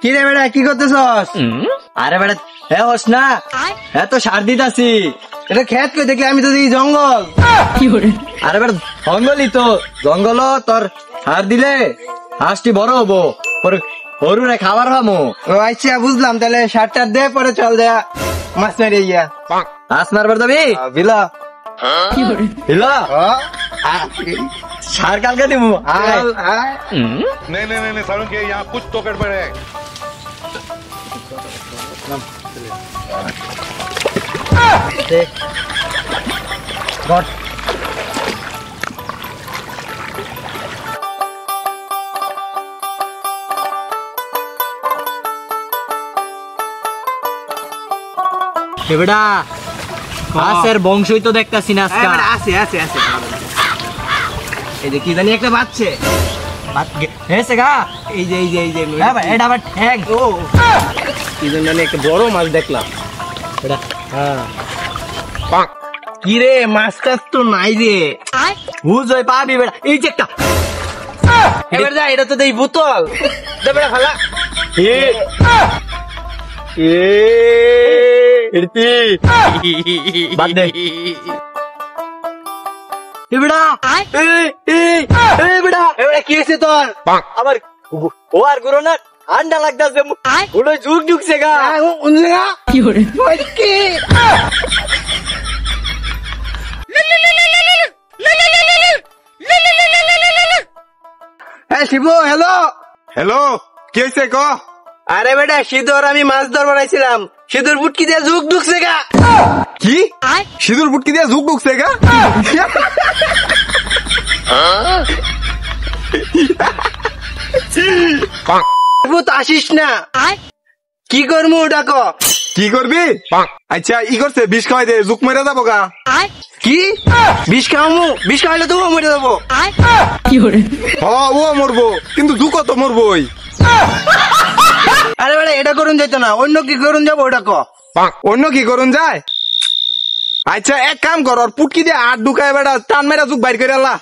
কি রে বেটা কি করতেছস? আরে বেটা হ্যাঁ হস না, হ্যাঁ তো সার দিতাছি। এটা খেত কই দেখলে আমি তো দেখি জঙ্গল। আরে বেটা জঙ্গলই তো, জঙ্গল তোর সার দিলে হাঁসটি বড় হবো, হরুরে খাবার খামো। ও আচ্ছা বুঝলাম, তাহলে সারটার দে, পরে চল দেয়া মাছ মেরে গিয়া। মাছ মারবার যাবি? বিলা বিলা সার কালকে দিব। नहीं नहीं नहीं सारुण के यहाँ कुछ तो गड़बड़ है। বেটা মাছের বংশই তো দেখতাছি না আজকে। আছে আছে আছে, এই যে কি জানি একটা বাচ্চে হেসে গা, এই যে এই যে এই যে এটা আবার ঠ্যাং। ও কি জানি একটা বড় মাছ দেখলাম এটা। হ্যাঁ কি রে মাছ টাছ তো নাই রে, বুঝ হয় পাবি বেটা। এই যে একটা এবার যা, এটা তো দেই বোতল দে বেটা ফালা। বাদ দে বেটা। বেটা কি হয়েছে তোর? আবার ও আর গুরো না ঠান্ডা লাগতেছে, ওটা ঝুঁক ঢুকছে গা। শিবু হ্যালো। हेलो कैसे को? আরে বেটা সিঁদুর আমি মাছ ধরবার আইছিলাম, সিঁদুর বুটকি দিয়ে ঝুঁক ঢুকছে গা। কি সিঁদুর বুটকি দিয়ে ঝুঁক ঢুকছে গা? আসিস না, কি করবো ওটা ক? কি করবি? আচ্ছা ই করছে বিষ খাওয়াই দে, ঝুঁক মেরে যাবো গা। কি বিষ খাওয়ামু? বিষ খাওয়াইলে তো মরে যাবো। ও মরবো, কিন্তু ঝুঁকো তো মরবোই। আরে বেটা এটা করুন যাইতো না, অন্য কি করুন যাবো ওটা ক? অন্য কি করুন যায়? আচ্ছা এক কাম কর, ওর পুটকি দিয়ে আট ঢুকায় বেটা টান মেরা ঝুঁক বাইর করে আল্লাহ।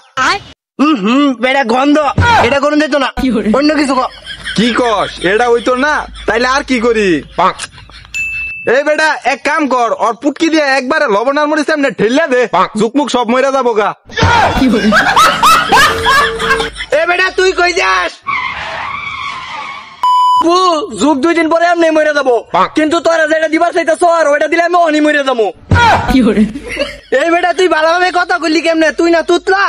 বেটা গন্ধ, এটা করুন যাইতো না, অন্য কিছু ক। কি কস? এটা হইতো না, তাইলে আর কি করি? এই বেটা এক কাম কর, ওর পুটকি দিয়ে একবারে লবণ আর মরিচ এমনি ঢেলে দে, ঝুকমুক সব মরে যাবো গা। এ বেটা তুই কই যাস? যুগ 2 দিন পরে আমি মরে যাবো, কিন্তু তোরা যেটা দিবার চাইতেছ আর ওইটা দিলে আমি অনি মরে যাবো। এই বেটা তুই ভালোভাবে কথা বললি কেমনে? তুই না তুতলা,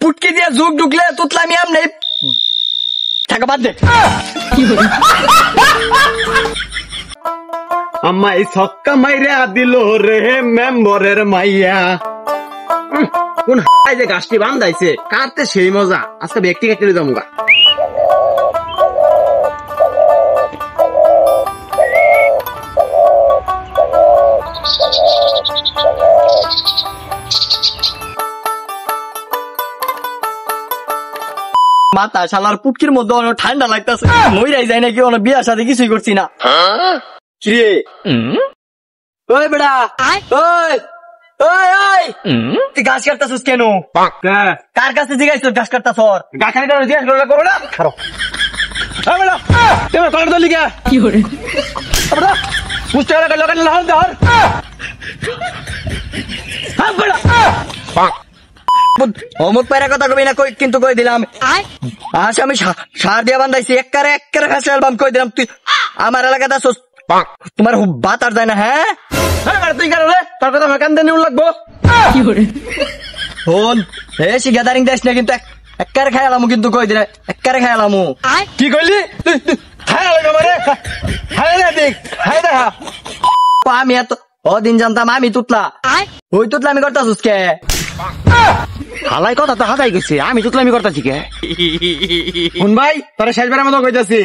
পুটকি দিয়ে যুগ ঢুকলে তুতলা আমি এমনি থাকা বাদ দে। আম্মা এই ছক্কা মাইরে দিল রে মেম্বরের মাইয়া। কোন যে গাছটি বান্ধাইছে কাটতে সেই মজা, আজকে ব্যক্তি কেটে যাবো। মাথা শালার পুটকির মধ্যে অনেক ঠান্ডা লাগতেছে, মইরাই যায় নাকি, অনেক বিয়ার সাথে কিছুই করছি না। কিরে ওই বেড়া, ওই ওই ওই তুই গাছ কাটতাছিস কেন? কার কাছে জিজ্ঞাসা গাছ কাটতাছ? গাছ কাটা জিজ্ঞাসা করবো না, খারো অমুক পায়রা কথা কবি না, কিন্তু কই দিলাম আচ্ছা আমি সার দিয়া বান্ধাইছি, একবারে একবারে ফেসে অ্যালবাম কই দিলাম। তুই আমার এলাকাতে আসছ, তোমার বাত আর যায় না? হ্যাঁ তুই কেন রে? তোর কথা আমার কান্দে নিউল লাগবো। শোন বেশি গ্যাদারিং দেশ না, কিন্তু একবারে খাইলাম, কিন্তু কই দিলে একবারে খাইলাম। কি কইলি? আমি এত দিন জানতাম আমি তুতলা, ওই তুতলা আমি করতাছিস কে? হালাই কথা তো হাজাই গেছে, আমি তো আমি করতেছি কে? শুন ভাই তোরা শেষবারের মতো কইতাছি,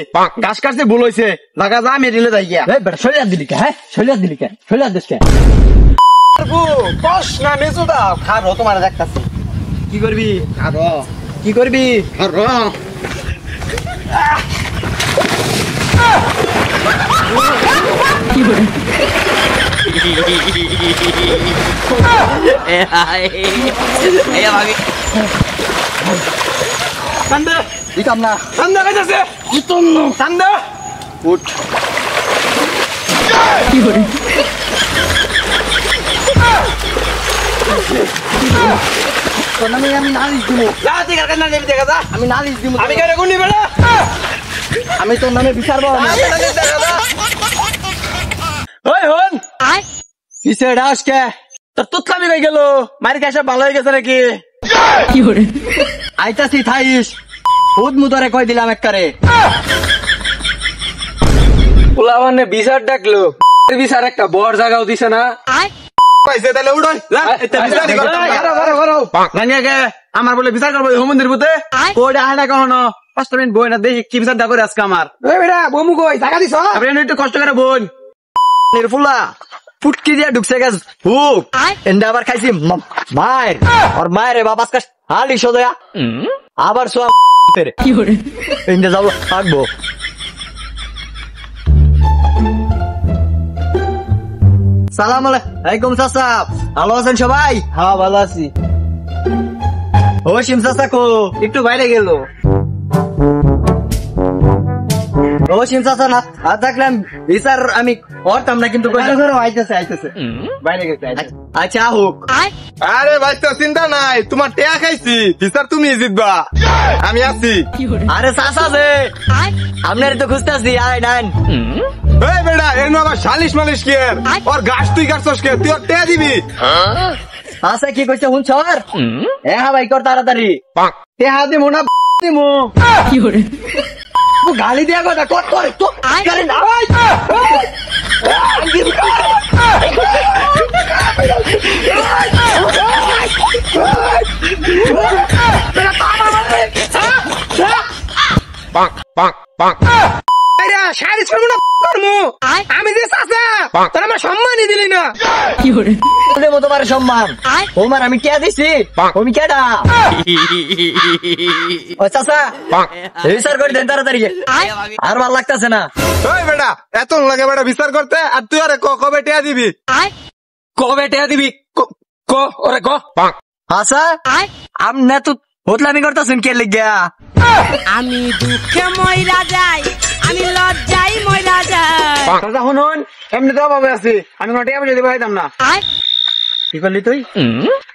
গাছ কাটতে ভুল হয়েছে, লাগা যা আমি রিলে যাই গিয়া। শরীর দিলি কে? হ্যাঁ শরীর দিলি কে? শরীর দিস কে? কস না মেজু দাও, খারো তোমার দেখতাছি। কি করবি? খারো কি করবি? খারো কান্দে দিতাম না, কান্দা কাইতাছে, কান্দা উঠ তোর নামে আমি নালিশ দিব। আমি নালিশ দিব। আমি কেন গুনি বেড়া আমি তোর নামে বিচার পাবো না। ওই হন কিসে ডাস কে? তোর তুতলামি হয়ে গেল মারি খাইসা ভালো হয়ে গেছে নাকি আইতাছি থাইস খুদ মুদরে কই দিলাম একবারে। পোলাওয়ানে বিচার ডাকলো বিচার একটা বড় জায়গাও দিছে না পাইছে তাহলে উড়াই আমার বলে বিচার করবো হোমন্দির বুতে কোডা হয় না কখনো 5 মিনিট বই না দেখি কি বিচার দা করে আজকে আমার বমু কই টাকা দিছ আপনি একটু কষ্ট করে বোন ফুলা ফুটকি দিয়া ঢুকছে গেছ হুক এন্ডা আবার খাইছি মায়ের আর মায়ের বাবাস কাছ হালি সদয়া আবার সোয়া তেরে এন্ডা যাবো থাকবো। সালাম আলাইকুম চাচা, ভালো আছেন সবাই? হ্যাঁ ভালো আছি। ও শিম চাচা কো? একটু বাইরে গেল। ও শিম চাচা না আর থাকলাম বিচার আমি করতাম না কিন্তু আইতেছে বাইরে গেছে। আচ্ছা হোক। আরে ভাই তো চিন্তা নাই তোমার টেয়া খাইছি বিচার তুমি জিতবা আমি আছি। আরে চাচা যে আপনার তো খুঁজতেছি আয় নাইন। এই বেটা এর আবার সালিশ মালিশ কে ওর গাছ তুই গাছছস কে তুই ওর টেয়া দিবি আচ্ছা কি কইছে হুন সর এ হা ভাই কর তাড়াতাড়ি টেহা দিমু না দিমু গালি দিয়া কথা কর কর তো গালি না ভাই সালিশ করবো না করবো আমি যে চাচা তোর আমার সম্মানই দিলি না তোমার সম্মান ওমার আমি কে দিছি আমি কেডা ও চাচা বিচার করে দেন তাড়াতাড়ি আর ভাল লাগতেছে না। ওই বেটা এত লাগে বেটা বিচার করতে আর তুই আরে কবে টেয়া দিবি কবে টেয়া দিবি ক ওরে ক আচ্ছা আমনে তো হোতলামি করতেছেন কে লিগা? আমি দুঃখে মইরা যাই, আমি লজ্জাই মইরা যাই। চাচা শুনুন এমনি তো অভাবে আছি, আমি কোনো টেহা পয়সা দিব পাইতাম না। কি করলি তুই?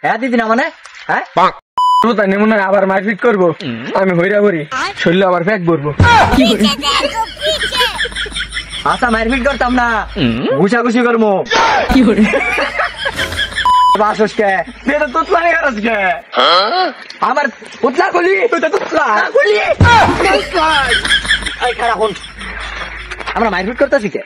হ্যাঁ দিদি না মানে হ্যাঁ তাই মনে হয় আবার মারপিট করবো আমি হইরা করি শরীরে আবার ফ্যাক করবো। আচ্ছা মারপিট করতাম না ঘুষাঘুষি করবো। বাসস কে তুই তো তুতলামি করস কে? আমার উতলা খুলি তুই তো তুতলা খুলি খারাপ হন আমরা মারপিট করতেছি কে?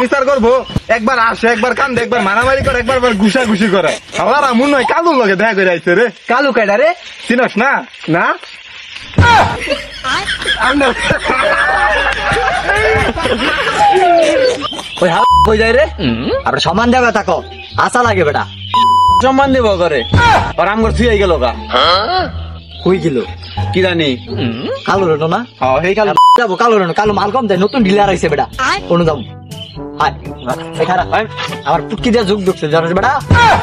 বিচার করবো একবার আসে একবার কান্দে একবার মারামারি করে একবার ঘুষা ঘুষি করে আমার মনে হয় কালুর লগে দেখা করে আইছে রে। কালু কেডা রে? চিনস না না ওই কই যায় রে? আমরা সমান জায়গা থাকো আশা লাগে বেটা সম্মান দিব করে আর আমগর থুই গেল গা কই গেল কি জানি কালু রেটো না এই কাল যাবো কালু রেটো কালু মাল কম দেয় নতুন ডিলার আইছে বেটা কোনো যাবো আমার পুটকি দিয়ে যুগ ঢুকছে জানিস বেটা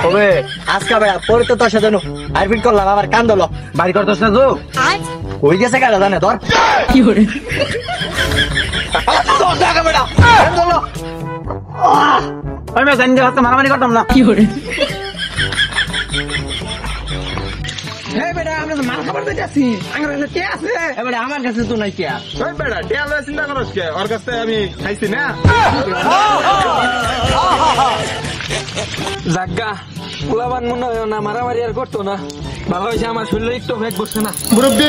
হবে আজকা বেটা পরে তো তোর সাথে হারপিট করলাম আমার কান দল বাড়ি করতেছ না তো হয়ে গেছে কেন জানে ধর বেটা আমি জানি হাতে মারামারি করতাম না। আমার কাছে তো নাই কে ওই বেটা টেয়া লয়ে চিন্তা করস কে ওর কাছে আমি খাইছি না জাগা পোলাবান মনে হয় না মারামারি আর করতো না ভালো হয়েছে আমার শরীরে একটু ভেগ বসছে না মুরব্বি